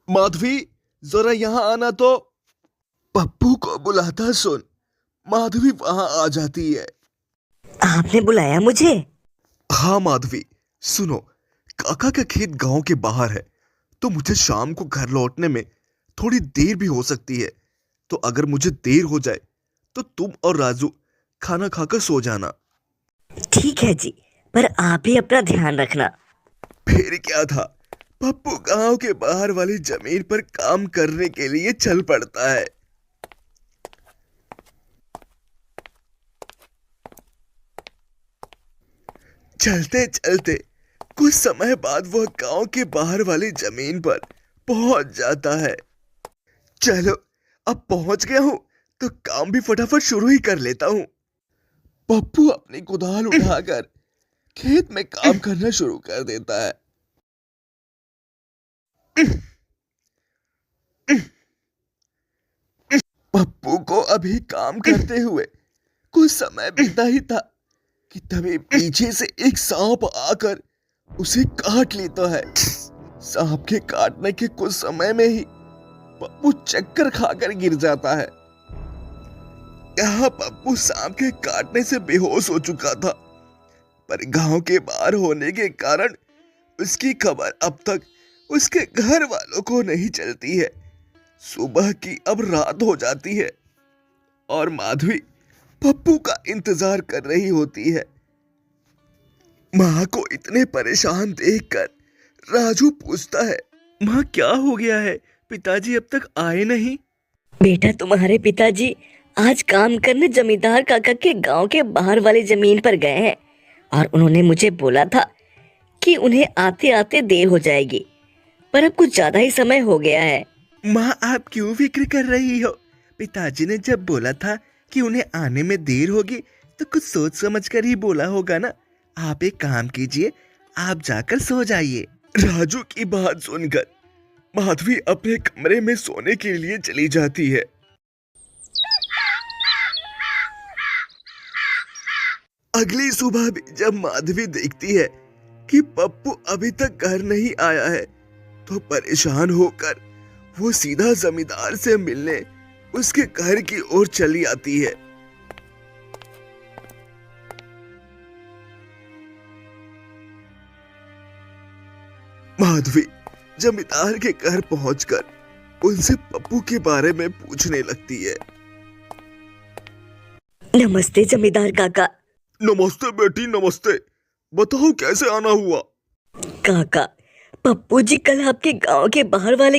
माधवी, जरा यहाँ आना तो। पप्पू को बुलाता सुन माधवी वहां आ जाती है। आपने बुलाया मुझे? हाँ माधवी, सुनो, काका का खेत गांव के बाहर है, तो मुझे शाम को घर लौटने में थोड़ी देर भी हो सकती है। तो अगर मुझे देर हो जाए तो तुम और राजू खाना खाकर सो जाना। ठीक है जी, पर आप ही अपना ध्यान रखना। फिर क्या था, पप्पू गांव के बाहर वाली जमीन पर काम करने के लिए चल पड़ता है। चलते चलते कुछ समय बाद वह गांव के बाहर वाली जमीन पर पहुंच जाता है। चलो, अब पहुंच गया हूं तो काम भी फटाफट शुरू ही कर लेता हूं। पप्पू अपनी कुदाल उठाकर खेत में काम करना शुरू कर देता है। पप्पू को अभी काम करते हुए कुछ समय बीता ही था कि तभी पीछे से एक सांप आकर उसे काट लेता है। सांप के काटने के कुछ समय में ही पप्पू चक्कर खाकर गिर जाता है। यहाँ पप्पू सांप के काटने से बेहोश हो चुका था, पर गांव के बाहर होने के कारण उसकी खबर अब तक उसके घर वालों को नहीं चलती है। सुबह की अब रात हो जाती है और माधवी पप्पू का इंतजार कर रही होती है। माँ को इतने परेशान देखकर राजू पूछता है, माँ क्या हो गया है, पिताजी अब तक आए नहीं? बेटा, तुम्हारे पिताजी आज काम करने जमींदार काका के गांव के बाहर वाली जमीन पर गए हैं और उन्होंने मुझे बोला था कि उन्हें आते आते देर हो जाएगी, पर अब कुछ ज्यादा ही समय हो गया है। माँ आप क्यों फिक्र कर रही हो? पिताजी ने जब बोला था कि उन्हें आने में देर होगी तो कुछ सोच समझ कर ही बोला होगा ना। आप एक काम कीजिए, आप जाकर सो जाइए। राजू की बात सुनकर माधवी अपने कमरे में सोने के लिए चली जाती है। अगली सुबह भी जब माधवी देखती है कि पप्पू अभी तक घर नहीं आया है, तो परेशान होकर वो सीधा जमींदार से मिलने उसके घर की ओर चली आती है। माधवी जमींदार के घर पहुंचकर उनसे पप्पू के बारे में पूछने लगती है। नमस्ते जमींदार काका। नमस्ते बेटी, नमस्ते। बताओ कैसे आना हुआ? काका, पप्पू जी कल आपके गांव के बाहर वाले